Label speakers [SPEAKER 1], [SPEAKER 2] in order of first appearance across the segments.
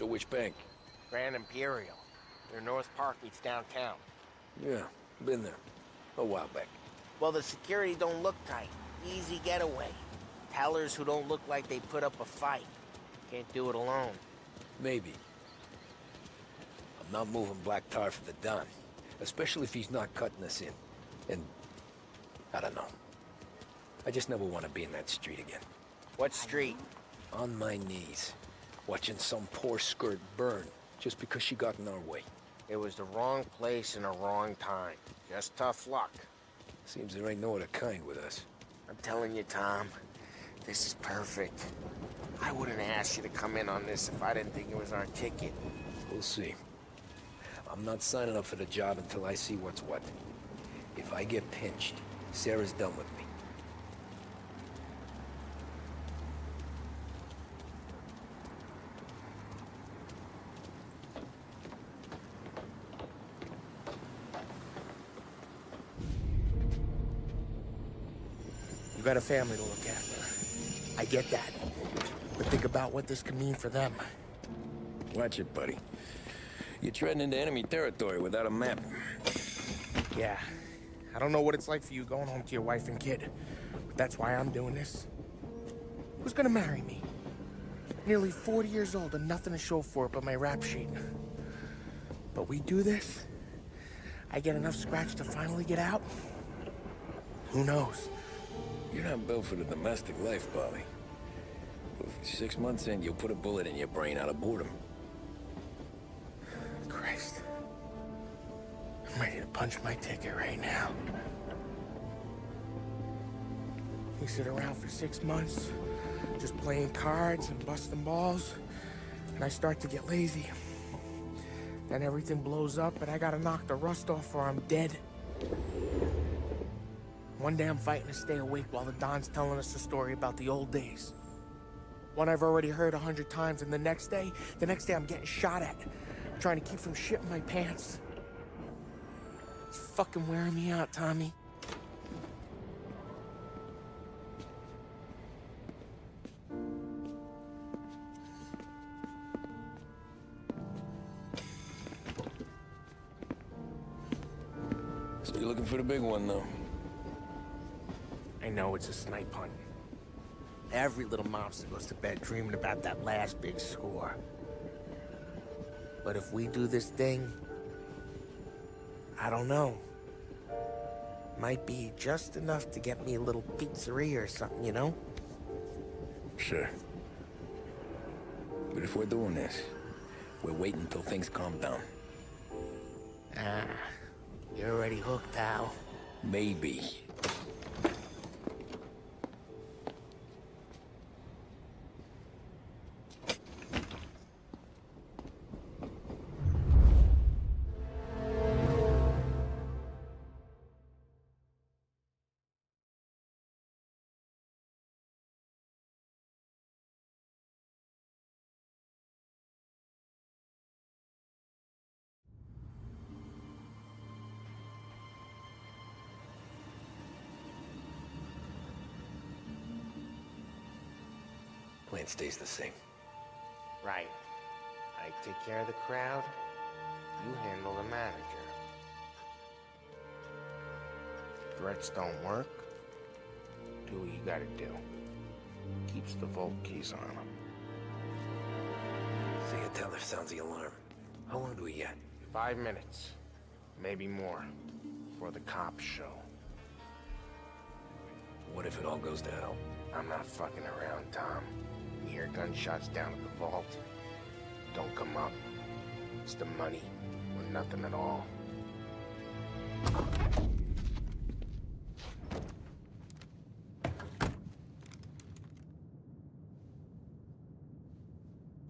[SPEAKER 1] So which bank?
[SPEAKER 2] Grand Imperial. Their North Park meets downtown.
[SPEAKER 1] Yeah, been there. A while back.
[SPEAKER 2] Well, the security don't look tight. Easy getaway. Tellers who don't look like they put up a fight. Can't do it alone.
[SPEAKER 1] Maybe. I'm not moving black tar for the Don. Especially if he's not cutting us in. And... I don't know. I just never want to be in that street again.
[SPEAKER 2] What street?
[SPEAKER 1] On my knees. Watching some poor skirt burn. Just because she got in our way.
[SPEAKER 2] It was the wrong place and the wrong time. Just tough luck.
[SPEAKER 1] Seems there ain't no other kind with us.
[SPEAKER 2] I'm telling you, Tom. This is perfect. I wouldn't ask you to come in on this if I didn't think it was our ticket.
[SPEAKER 1] We'll see. I'm not signing up for the job until I see what's what. If I get pinched, Sarah's done with me.
[SPEAKER 2] You got a family to look after. I get that. But think about what this could mean for them.
[SPEAKER 1] Watch it, buddy. You're treading into enemy territory without a map.
[SPEAKER 2] Yeah. I don't know what it's like for you going home to your wife and kid. But that's why I'm doing this. Who's gonna marry me? Nearly 40 years old and nothing to show for it but my rap sheet. But we do this, I get enough scratch to finally get out? Who knows?
[SPEAKER 1] You're not built for the domestic life, Bobby. 6 months in, you'll put a bullet in your brain out of boredom.
[SPEAKER 2] Christ. I'm ready to punch my ticket right now. We sit around for 6 months, just playing cards and busting balls, and I start to get lazy. Then everything blows up, and I gotta knock the rust off or I'm dead. One day I'm fighting to stay awake while the Don's telling us a story about the old days. One I've already heard 100 times, and the next day I'm getting shot at, trying to keep from shitting my pants. It's fucking wearing me out, Tommy.
[SPEAKER 1] So you're looking for the big one, though?
[SPEAKER 2] I know it's a snipe hunt. Every little mobster goes to bed dreaming about that last big score. But if we do this thing, I don't know. Might be just enough to get me a little pizzeria or something, you know?
[SPEAKER 1] Sure. But if we're doing this, we're waiting until things calm down.
[SPEAKER 2] Ah, you're already hooked, pal.
[SPEAKER 1] Maybe. Plan stays the same.
[SPEAKER 2] Right. I take care of the crowd, you handle the manager. Threats don't work, do what you gotta do. Keeps the vault keys on them.
[SPEAKER 1] Say a teller sounds the alarm. How long do we get?
[SPEAKER 2] 5 minutes, maybe more, before the cops show.
[SPEAKER 1] What if it all goes to hell?
[SPEAKER 2] I'm not fucking around, Tom. You hear gunshots down at the vault. Don't come up. It's the money, or nothing at all.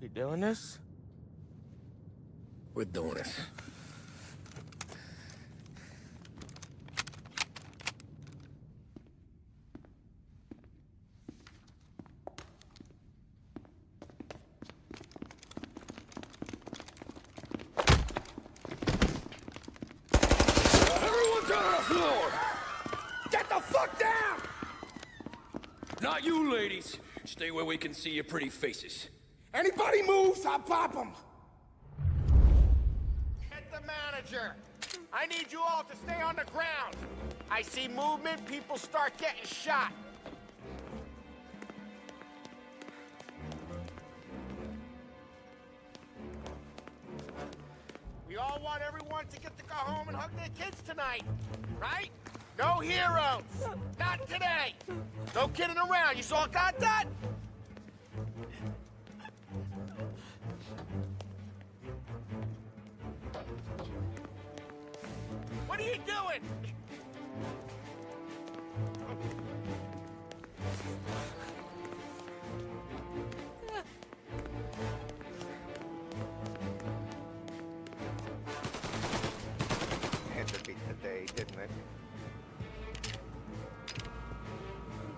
[SPEAKER 2] You doing this?
[SPEAKER 1] We're doing this.
[SPEAKER 3] Get the fuck down!
[SPEAKER 1] Not you, ladies. Stay where we can see your pretty faces.
[SPEAKER 2] Anybody moves, I'll pop them. Hit the manager. I need you all to stay on the ground. I see movement, people start getting shot. We all want everyone to get to go home and hug their kids tonight, right? No heroes. Not today. No kidding around. You all got that? What are you doing?
[SPEAKER 3] Had to be today, didn't it?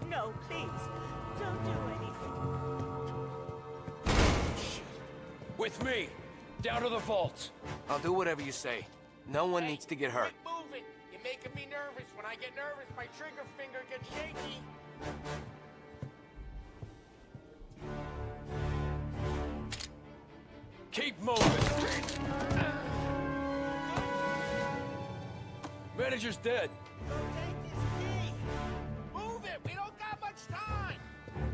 [SPEAKER 4] No, please. Don't do anything.
[SPEAKER 1] With me! Down to the vault!
[SPEAKER 5] I'll do whatever you say. No one needs to get hurt.
[SPEAKER 2] Quit moving. You're making me nervous. When I get nervous, my trigger finger gets shaky.
[SPEAKER 1] Keep moving! Manager's dead.
[SPEAKER 2] Take this key. Move it. We don't got much time.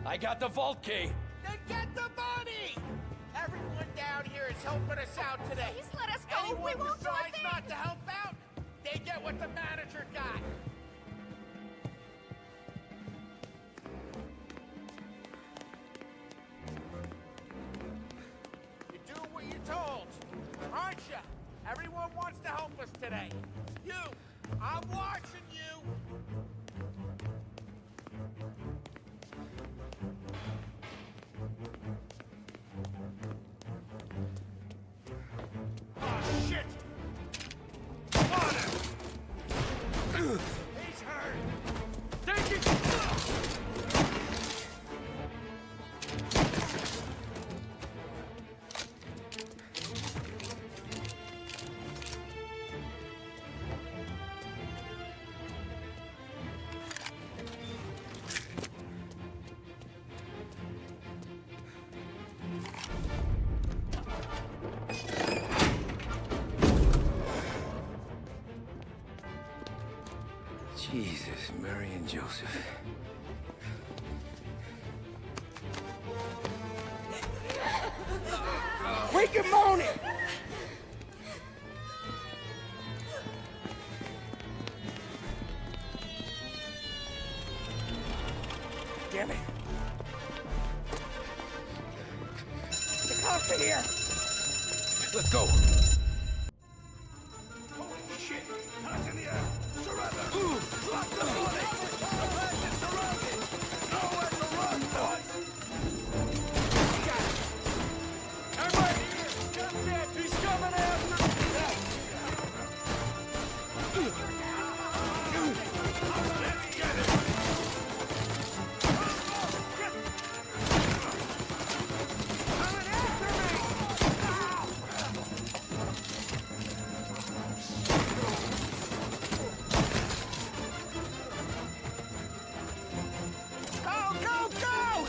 [SPEAKER 1] I got the vault key.
[SPEAKER 2] Then get the money. Everyone down here is helping us out today.
[SPEAKER 4] Please let us go.
[SPEAKER 2] Anyone
[SPEAKER 4] We won't do a
[SPEAKER 2] decides
[SPEAKER 4] thing.
[SPEAKER 2] not to help out, they get what the manager got. You do what you're told, aren't you? Everyone wants to help us today. You, I'm watching you. Oh, shit! Water! He's hurt! Take it!
[SPEAKER 1] Jesus, Mary and Joseph.
[SPEAKER 2] Quick and moan it! Damn it. The cops are here!
[SPEAKER 1] Let's go!
[SPEAKER 3] Holy shit! Hands in the air! Surrender! Lock the building! The place is surrounded! Nowhere to run, boys!
[SPEAKER 2] Got it! Everybody here! Get dead! He's coming after me!
[SPEAKER 3] Let's get it!
[SPEAKER 2] Coming after me! Go, go, go!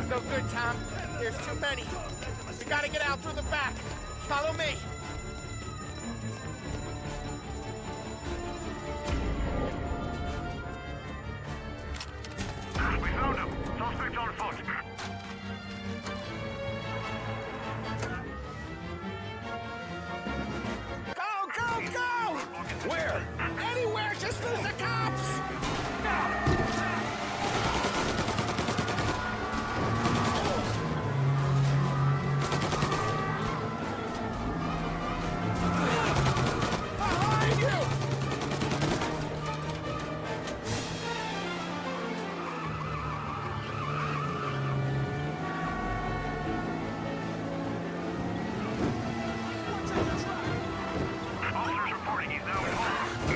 [SPEAKER 2] No good, Tom. There's too many. We gotta get out through the back. Follow me.
[SPEAKER 3] We found him! Suspect on foot!
[SPEAKER 2] Go, go, go!
[SPEAKER 1] Where?
[SPEAKER 2] Anywhere, just lose the cops! Behind you!
[SPEAKER 3] Officers reporting he's now in home.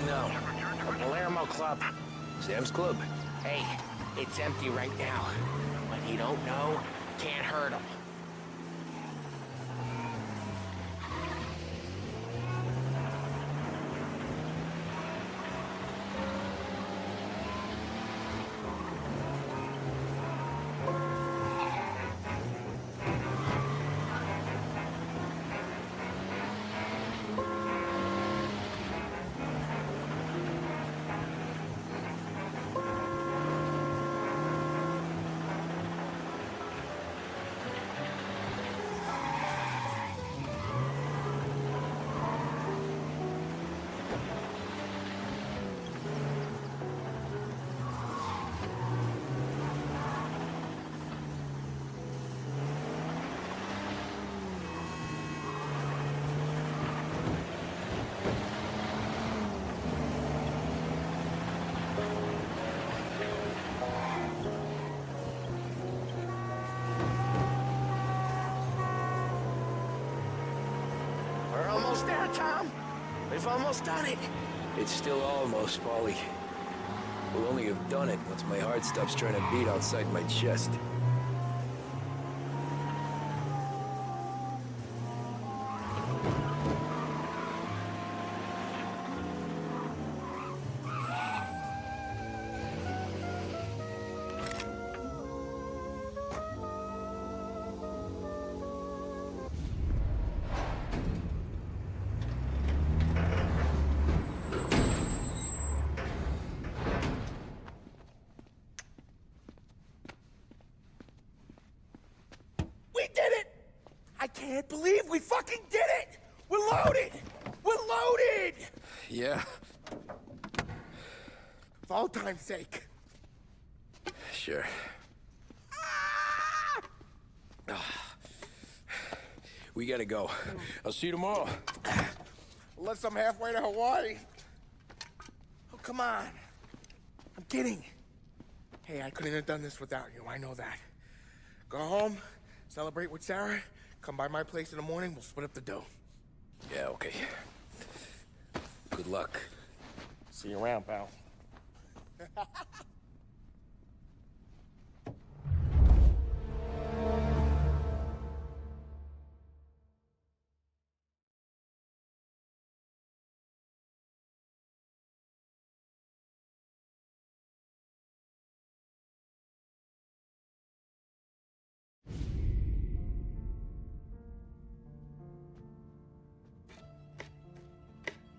[SPEAKER 1] now?
[SPEAKER 2] A Palermo club.
[SPEAKER 1] Sam's Club?
[SPEAKER 2] Hey, it's empty right now. What you don't know can't hurt him. We're almost there, Tom. We've almost done it.
[SPEAKER 1] It's still almost, Paulie. We'll only have done it once my heart stops trying to beat outside my chest.
[SPEAKER 2] We did it! I can't believe we fucking did it! We're loaded! We're loaded!
[SPEAKER 1] Yeah,
[SPEAKER 2] For all time's sake.
[SPEAKER 1] sure. We gotta go. I'll see you tomorrow.
[SPEAKER 2] Unless I'm halfway to Hawaii. Oh, come on. I'm kidding. Hey, I couldn't have done this without you. I know that. Go home, celebrate with Sarah, come by my place in the morning, we'll split up the dough.
[SPEAKER 1] Yeah, okay. Good luck.
[SPEAKER 2] See you around, pal.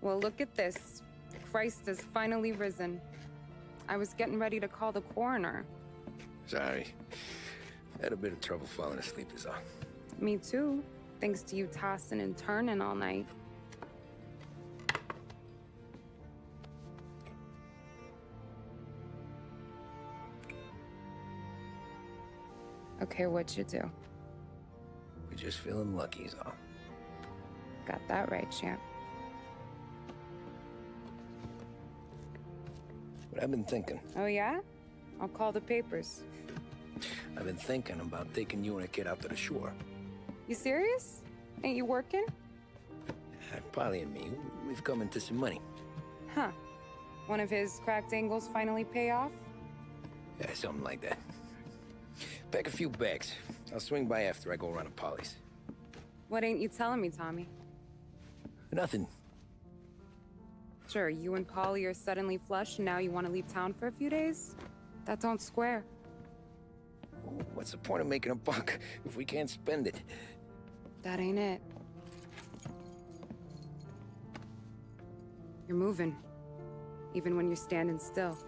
[SPEAKER 6] Well, look at this. Christ has finally risen. I was getting ready to call the coroner.
[SPEAKER 1] Sorry. Had a bit of trouble falling asleep is all.
[SPEAKER 6] Me too, thanks to you tossing and turning all night. Okay, what'd you do?
[SPEAKER 1] We're just feeling lucky is all.
[SPEAKER 6] Got that right, champ.
[SPEAKER 1] But I've been thinking.
[SPEAKER 6] Oh yeah? I'll call the papers.
[SPEAKER 1] I've been thinking about taking you and a kid out to the shore.
[SPEAKER 6] You serious? Ain't you working?
[SPEAKER 1] Polly and me, we've come into some money.
[SPEAKER 6] Huh. One of his cracked angles finally pay off?
[SPEAKER 1] Yeah, something like that. Pack a few bags. I'll swing by after I go around to Polly's.
[SPEAKER 6] What ain't you telling me, Tommy?
[SPEAKER 1] Nothing.
[SPEAKER 6] Sure, you and Polly are suddenly flush and now you want to leave town for a few days? That don't square.
[SPEAKER 1] What's the point of making a buck if we can't spend it?
[SPEAKER 6] That ain't it. You're moving, even when you're standing still.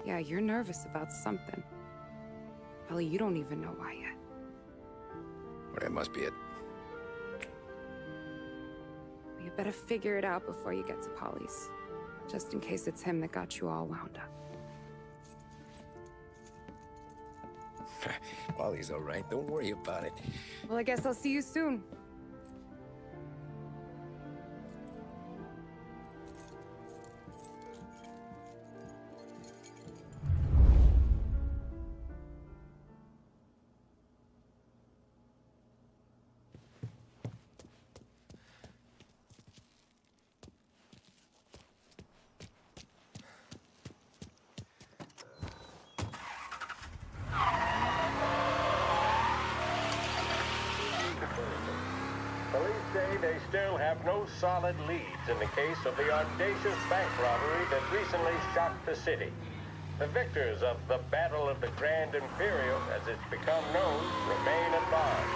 [SPEAKER 6] Yeah, you're nervous about something. Probably you don't even know why yet.
[SPEAKER 1] Well, that must be it.
[SPEAKER 6] You better figure it out before you get to Polly's. Just in case it's him that got you all wound up.
[SPEAKER 1] Polly's all right. Don't worry about it.
[SPEAKER 6] Well, I guess I'll see you soon.
[SPEAKER 7] today, they still have no solid leads in the case of the audacious bank robbery that recently shocked the city. The victors of the Battle of the Grand Imperial, as it's become known, remain at large.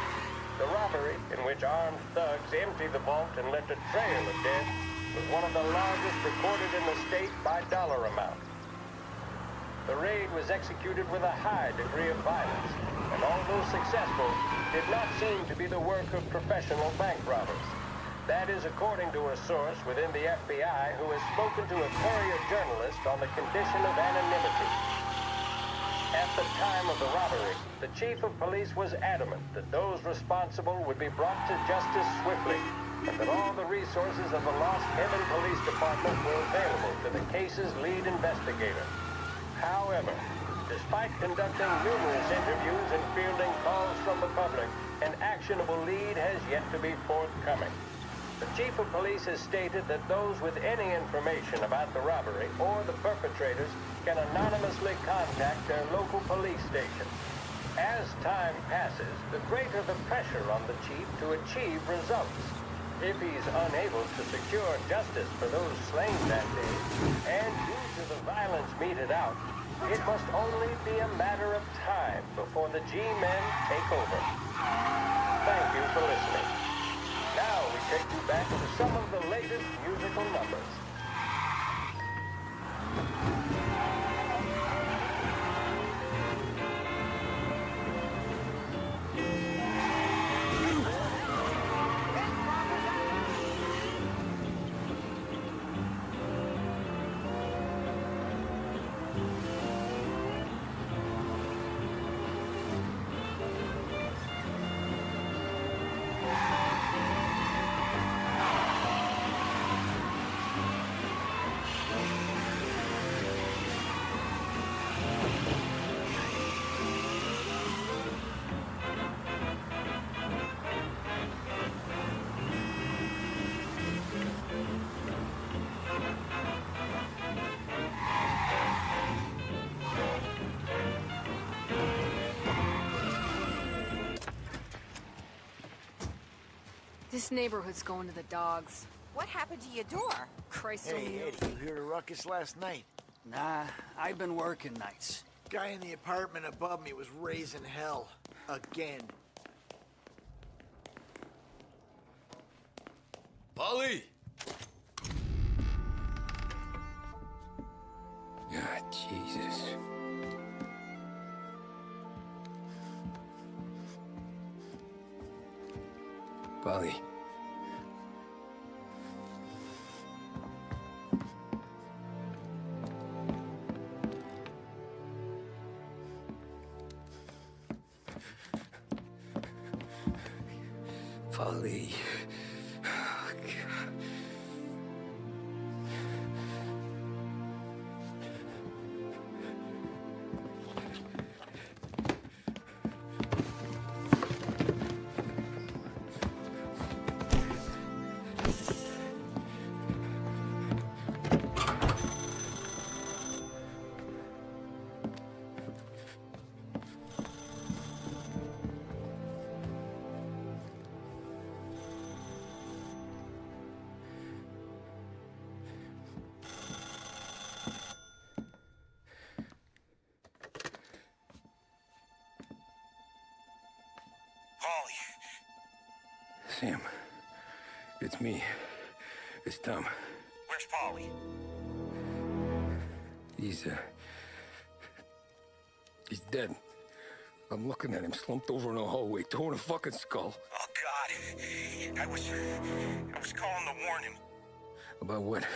[SPEAKER 7] The robbery, in which armed thugs emptied the vault and left a trail of dead, was one of the largest recorded in the state by dollar amount. The raid was executed with a high degree of violence, and although successful, did not seem to be the work of professional bank robbers. That is according to a source within the FBI who has spoken to a Courier journalist on the condition of anonymity. At the time of the robbery, the chief of police was adamant that those responsible would be brought to justice swiftly, and that all the resources of the Lost Heaven Police Department were available to the case's lead investigator. However, despite conducting numerous interviews and fielding calls from the public, an actionable lead has yet to be forthcoming. The chief of police has stated that those with any information about the robbery or the perpetrators can anonymously contact their local police station. As time passes, the greater the pressure on the chief to achieve results. If he's unable to secure justice for those slain that day, and due to the violence meted out, it must only be a matter of time before the G-men take over. Thank you for listening. Now we take you back to some of the latest musical numbers.
[SPEAKER 8] This neighborhood's going to the dogs.
[SPEAKER 4] What happened to your door?
[SPEAKER 8] Christ
[SPEAKER 9] Hey,
[SPEAKER 8] only
[SPEAKER 9] Eddie, you hear the ruckus last night?
[SPEAKER 10] Nah, I've been working nights.
[SPEAKER 9] Guy in the apartment above me was raising hell. Again.
[SPEAKER 3] Polly!
[SPEAKER 1] Ah, Jesus. Polly. Polly. Oh, God. Sam, it's me. It's Tom.
[SPEAKER 3] Where's Polly?
[SPEAKER 1] He's dead. I'm looking at him slumped over in a hallway, torn a fucking skull.
[SPEAKER 3] Oh, God. I was calling to warn him.
[SPEAKER 1] About what?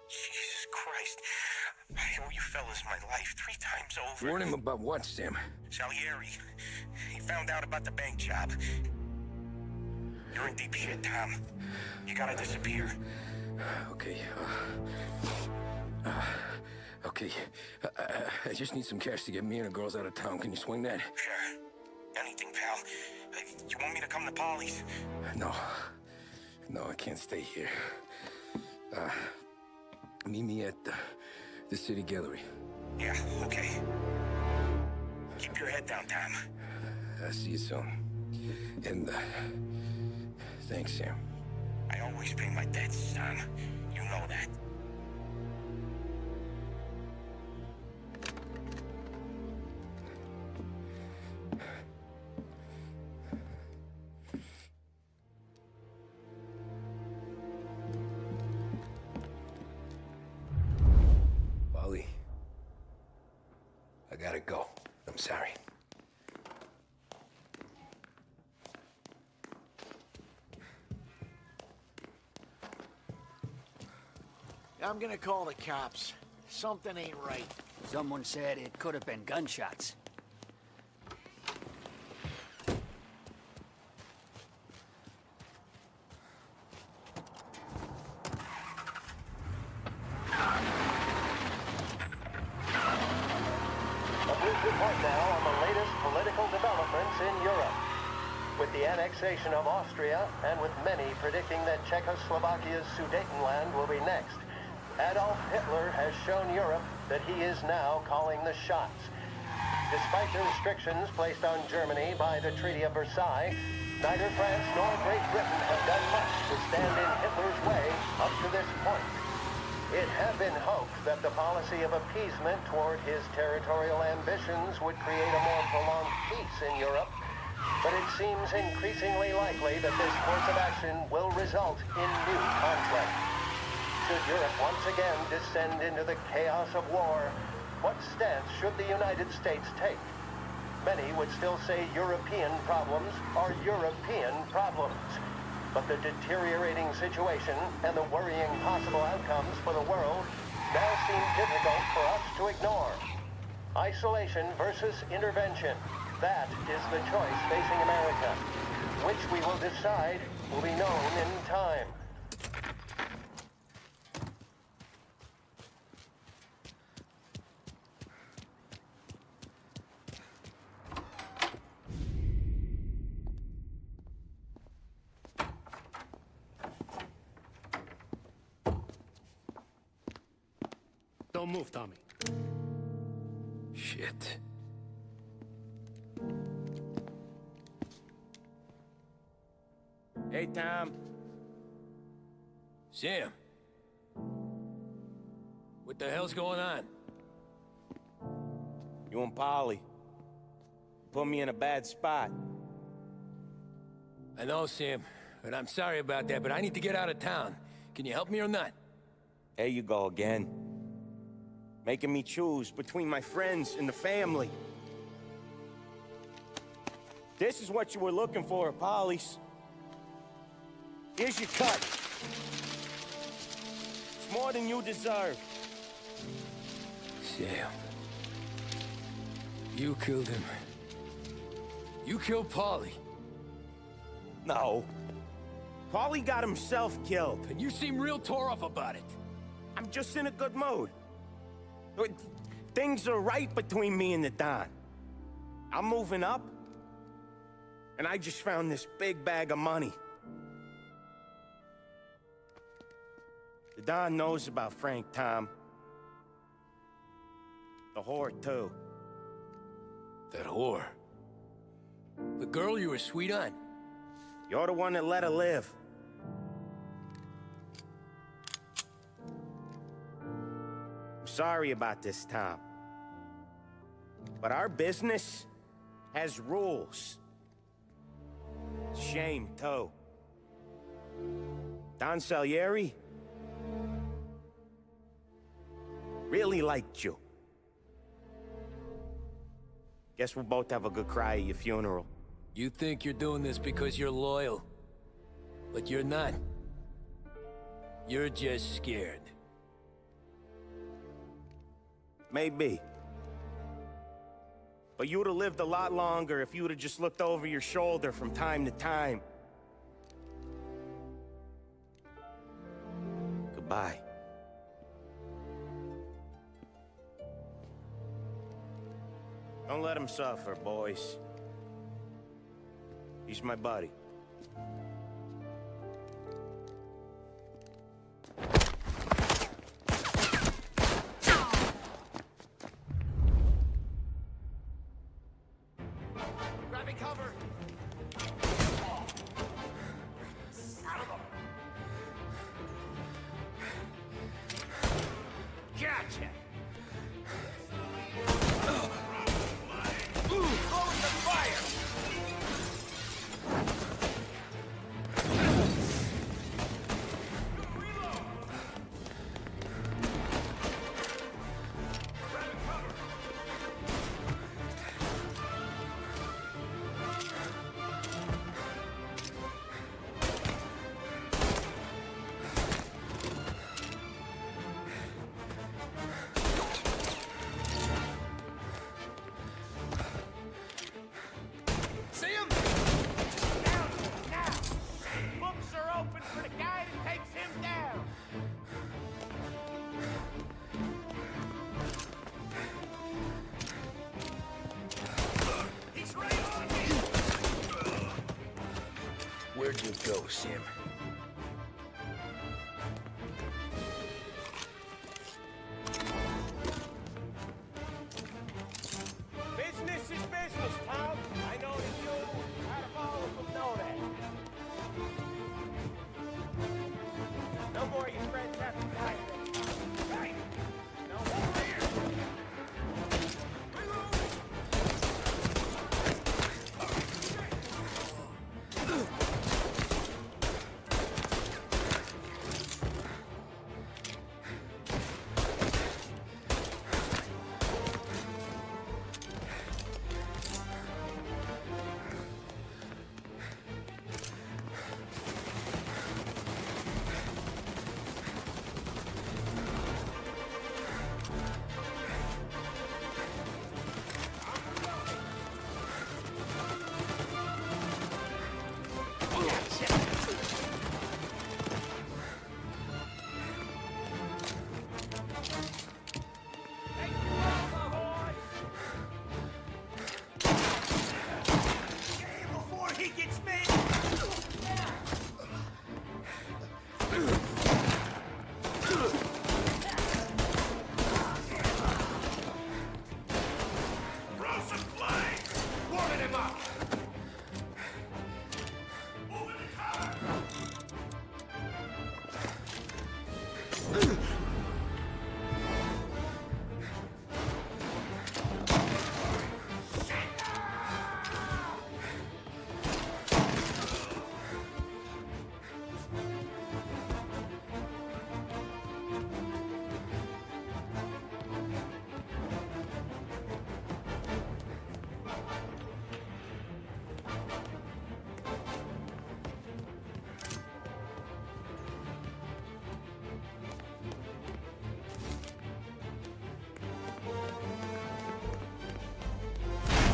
[SPEAKER 3] Jesus Christ. I owe you fellas my life 3 times over.
[SPEAKER 1] Warn him about what, Sam?
[SPEAKER 3] Salieri. He found out about the bank job. You're in deep shit, Tom. You gotta disappear.
[SPEAKER 1] Okay. Okay. I just need some cash to get me and the girls out of town. Can you swing that?
[SPEAKER 3] Sure. Anything, pal. You want me to come to Polly's?
[SPEAKER 1] No. No, I can't stay here. Meet me at the city gallery.
[SPEAKER 3] Yeah, okay. Keep your head down, Tom.
[SPEAKER 1] I'll see you soon. And, thanks, Sam.
[SPEAKER 2] I always pay my debts, son. You know that.
[SPEAKER 1] Wally, I gotta go. I'm sorry.
[SPEAKER 9] I'm gonna call the cops. Something ain't right.
[SPEAKER 10] Someone said it could have been gunshots.
[SPEAKER 7] A brief report now on the latest political developments in Europe. With the annexation of Austria, and with many predicting that Czechoslovakia's Sudetenland will be next, Adolf Hitler has shown Europe that he is now calling the shots. Despite the restrictions placed on Germany by the Treaty of Versailles, neither France nor Great Britain have done much to stand in Hitler's way up to this point. It had been hoped that the policy of appeasement toward his territorial ambitions would create a more prolonged peace in Europe, but it seems increasingly likely that this course of action will result in new conflict. Should Europe once again descend into the chaos of war, what stance should the United States take? Many would still say European problems are European problems. But the deteriorating situation and the worrying possible outcomes for the world now seem difficult for us to ignore. Isolation versus intervention. That is the choice facing America. Which we will decide will be known in time.
[SPEAKER 3] Don't move, Tommy.
[SPEAKER 1] Shit.
[SPEAKER 2] Hey, Tom.
[SPEAKER 1] Sam. What the hell's going on?
[SPEAKER 2] You and Polly put me in a bad spot.
[SPEAKER 1] I know, Sam, and I'm sorry about that, but I need to get out of town. Can you help me or not?
[SPEAKER 2] There you go again. Making me choose between my friends and the family. This is what you were looking for, Polly's. Here's your cut. It's more than you deserve.
[SPEAKER 1] Sam. You killed him. You killed Paulie.
[SPEAKER 2] No. Paulie got himself killed.
[SPEAKER 1] And you seem real tore up about it.
[SPEAKER 2] I'm just in a good mood. Things are right between me and the Don. I'm moving up, and I just found this big bag of money. The Don knows about Frank, Tom. The whore, too.
[SPEAKER 1] That whore? The girl you were sweet on?
[SPEAKER 2] You're the one that let her live. I'm sorry about this, Tom. But our business has rules. Shame, too. Don Salieri really liked you. Guess we'll both have a good cry at your funeral.
[SPEAKER 1] You think you're doing this because you're loyal. But you're not. You're just scared.
[SPEAKER 2] Maybe. But you'd have lived a lot longer if you'd have just looked over your shoulder from time to time. Goodbye. Don't let him suffer, boys. He's my buddy.
[SPEAKER 9] Grab me cover!
[SPEAKER 1] Sam.
[SPEAKER 2] Business is business, Tom. I know that you, out of all of them, know that. No more of your friends have to die. Hey! No more here!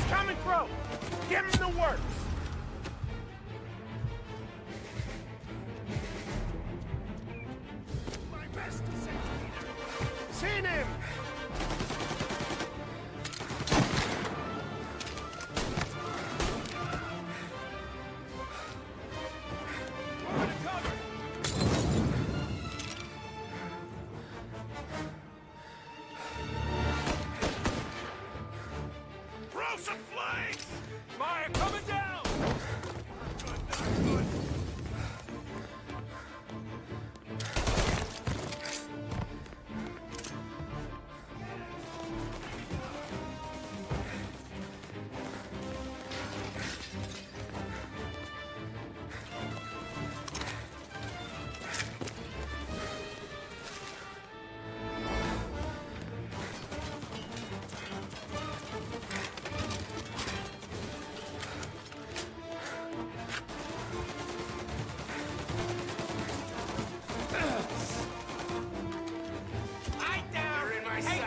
[SPEAKER 2] Coming through! Give him the works! My best to say, seen him! We're under cover! Throw some flames! Maya coming down! Good, not good.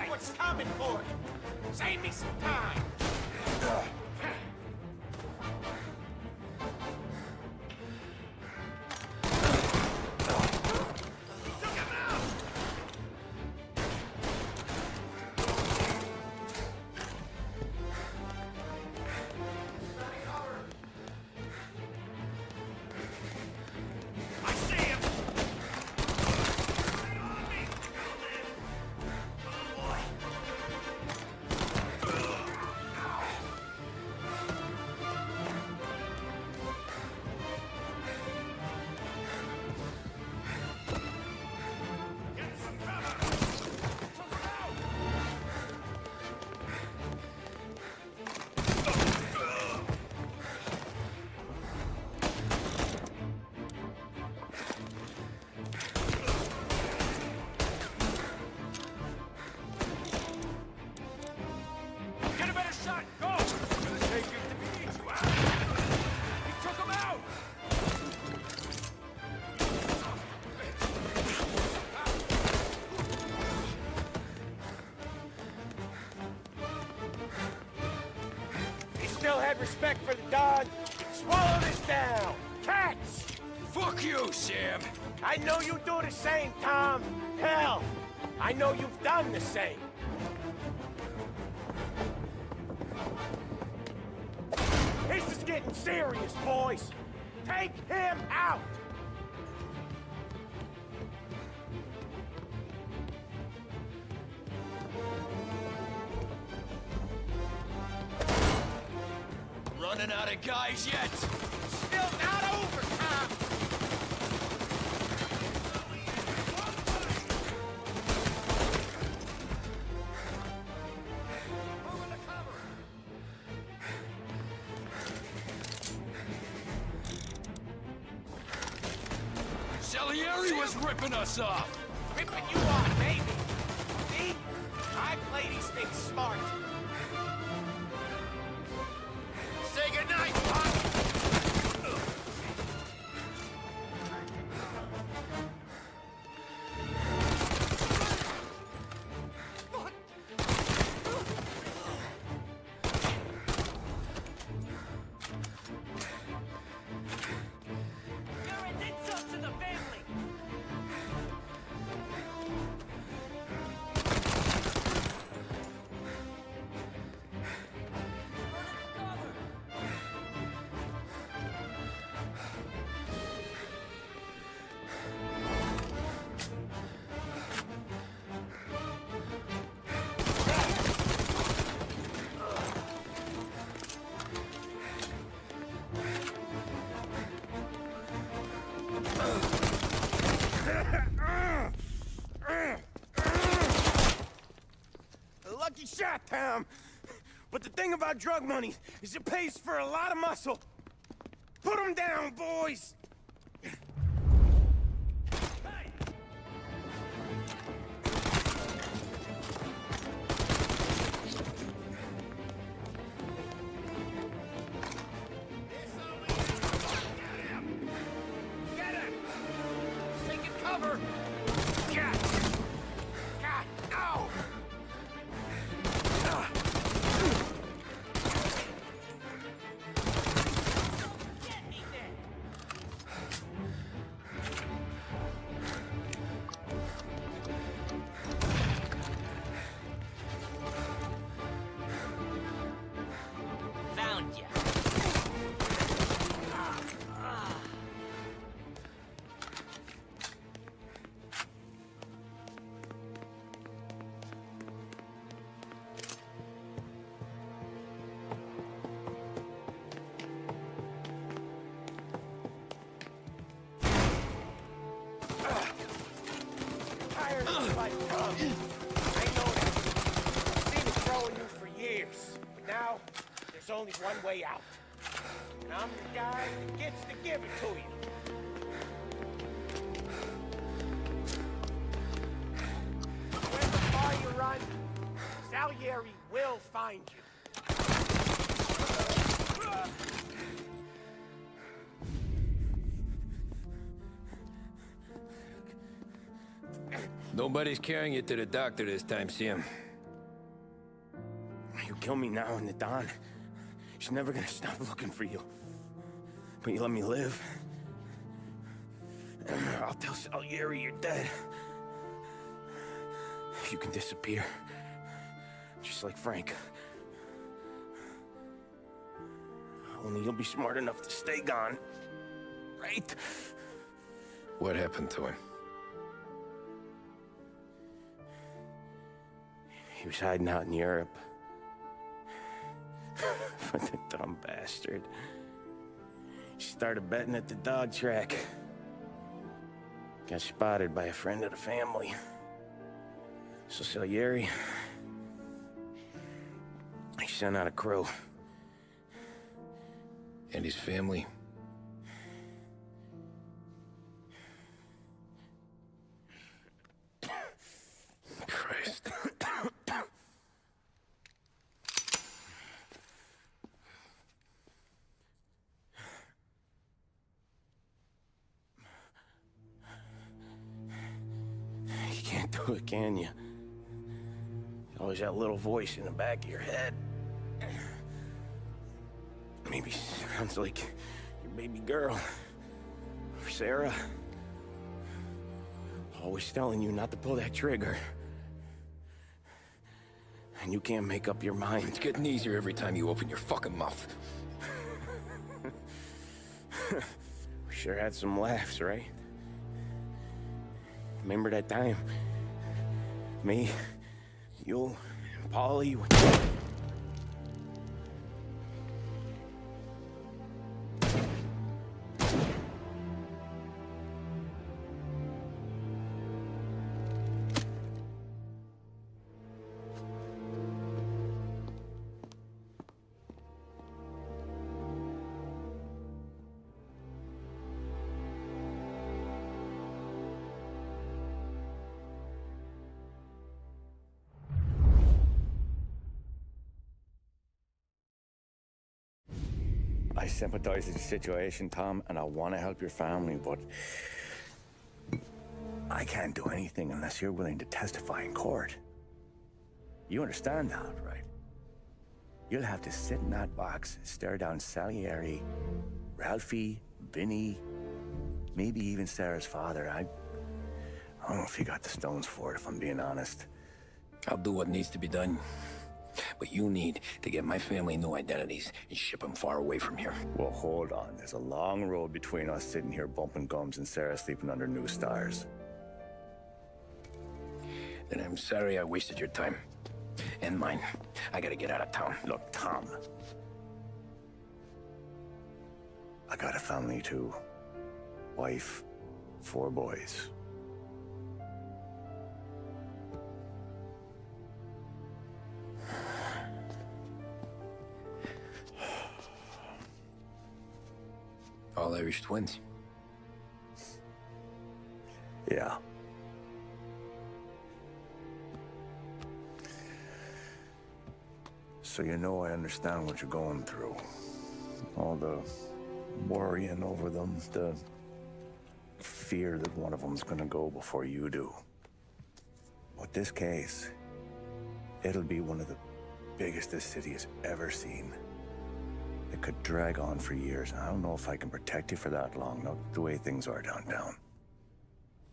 [SPEAKER 2] What's coming for you? Save me some time. He took him out. I see him. Get a better shot! Go! I'm gonna take you to beat you out! He took him out! He still had respect for the dog. Swallow this down! Catch!
[SPEAKER 1] Fuck you, Sam!
[SPEAKER 2] I know you do the same, Tom. Hell, I know you've done the same. This is getting serious, boys. Take him out!
[SPEAKER 3] running out of guys yet?
[SPEAKER 2] Still not over, Tom!
[SPEAKER 3] Salieri was ripping us off!
[SPEAKER 2] Ripping you off, baby! See? I play these things smart. Say goodnight, Pop!
[SPEAKER 11] Lucky shot, Tom. But the thing about drug money is it pays for a lot of muscle. Put them down, boys!
[SPEAKER 10] Found ya.
[SPEAKER 11] Tired of this life, Tom. I know that. I've seen it throwing you for years. But now, there's only one way out. And I'm the guy that gets to give it to you. However far you run, Salieri will find you.
[SPEAKER 1] Nobody's carrying you to the doctor this time, Sam.
[SPEAKER 11] You kill me now in the dawn. She's never gonna stop looking for you. But you let me live. I'll tell Salieri you're dead. You can disappear. Just like Frank. Only you'll be smart enough to stay gone. Right?
[SPEAKER 1] What happened to him?
[SPEAKER 11] He was hiding out in Europe. But the dumb bastard. He started betting at the dog track. Got spotted by a friend of the family. So Salieri, he sent out a crew.
[SPEAKER 1] And his family? Christ.
[SPEAKER 11] You can't do it, can you? Always that little voice in the back of your head. Maybe sounds like your baby girl. Or Sarah. Always telling you not to pull that trigger. And you can't make up your mind.
[SPEAKER 1] It's getting easier every time you open your fucking mouth.
[SPEAKER 11] We sure had some laughs, right? Remember that time? Me, you, and Paulie.
[SPEAKER 12] sympathize with your situation, Tom, and I want to help your family, but I can't do anything unless you're willing to testify in court. You understand that, right? You'll have to sit in that box, stare down Salieri, Ralphie, Vinny, maybe even Sarah's father. I don't know if you got the stones for it, if I'm being honest.
[SPEAKER 1] I'll do what needs to be done. But you need to get my family new identities and ship them far away from here.
[SPEAKER 12] Well, hold on. There's a long road between us sitting here bumping gums and Sarah sleeping under new stars.
[SPEAKER 1] Then I'm sorry I wasted your time. And mine. I gotta get out of town.
[SPEAKER 12] Look, Tom. I got a family too. Wife, 4 boys.
[SPEAKER 1] All Irish twins.
[SPEAKER 12] Yeah. So you know I understand what you're going through. All the worrying over them, the fear that one of them's gonna go before you do. But this case, it'll be one of the biggest this city has ever seen. It could drag on for years. I don't know if I can protect you for that long, not the way things are downtown.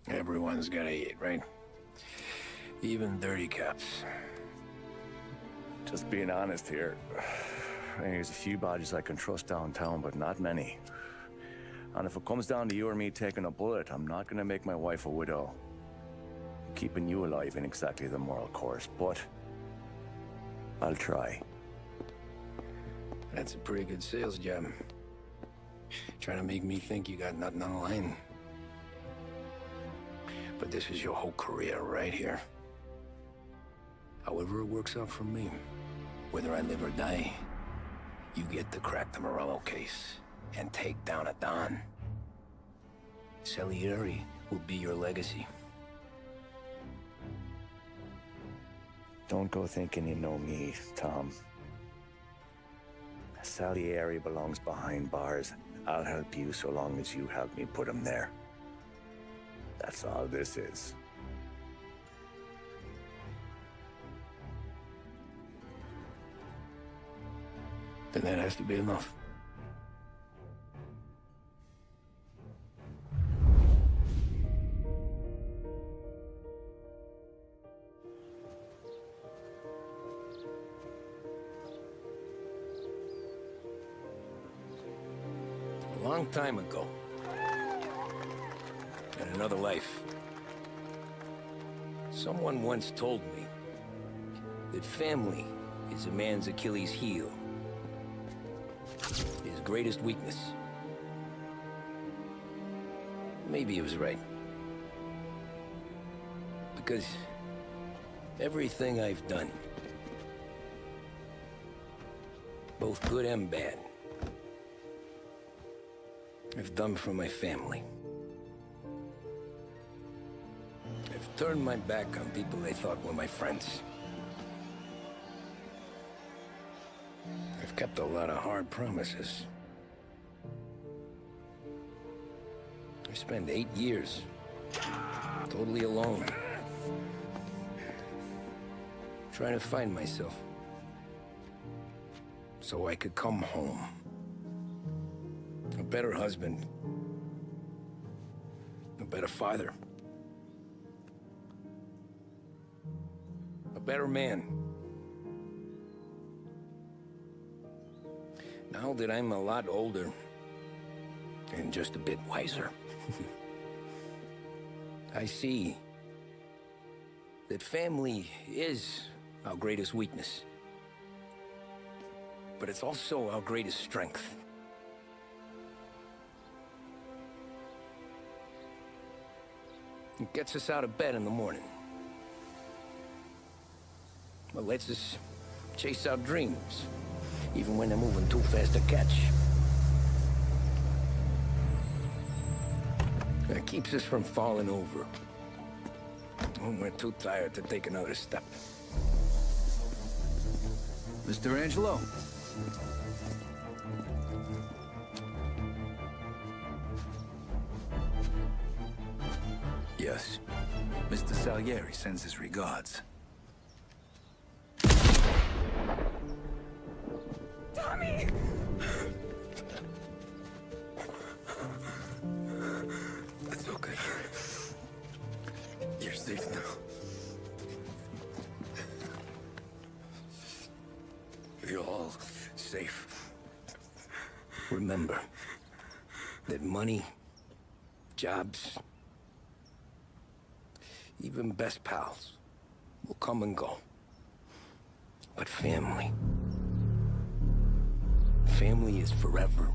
[SPEAKER 1] Everyone's gotta eat, right? Even dirty cops.
[SPEAKER 12] Just being honest here, there's a few bodies I can trust downtown, but not many. And if it comes down to you or me taking a bullet, I'm not gonna make my wife a widow. Keeping you alive ain't exactly the moral course, but I'll try.
[SPEAKER 1] That's a pretty good sales job. Trying to make me think you got nothing on the line. But this is your whole career right here. However it works out for me, whether I live or die, you get to crack the Morello case and take down a Don. Salieri will be your legacy.
[SPEAKER 12] Don't go thinking you know me, Tom. Salieri belongs behind bars. I'll help you so long as you help me put him there. That's all this is.
[SPEAKER 1] Then that has to be enough. A long time ago, in another life, someone once told me that family is a man's Achilles heel, his greatest weakness. Maybe he was right. Because everything I've done, both good and bad, I've done for my family. I've turned my back on people I thought were my friends. I've kept a lot of hard promises. I spent 8 years totally alone, trying to find myself so I could come home. A better husband, a better father, a better man. Now that I'm a lot older and just a bit wiser, I see that family is our greatest weakness, but it's also our greatest strength. It gets us out of bed in the morning. It lets us chase our dreams, even when they're moving too fast to catch. It keeps us from falling over when we're too tired to take another step.
[SPEAKER 13] Mr. Angelo.
[SPEAKER 12] Yes. Mr. Salieri sends his regards.
[SPEAKER 6] Tommy!
[SPEAKER 1] It's okay. You're safe now. You're all safe. Remember that money, jobs, even best pals will come and go. But family is forever.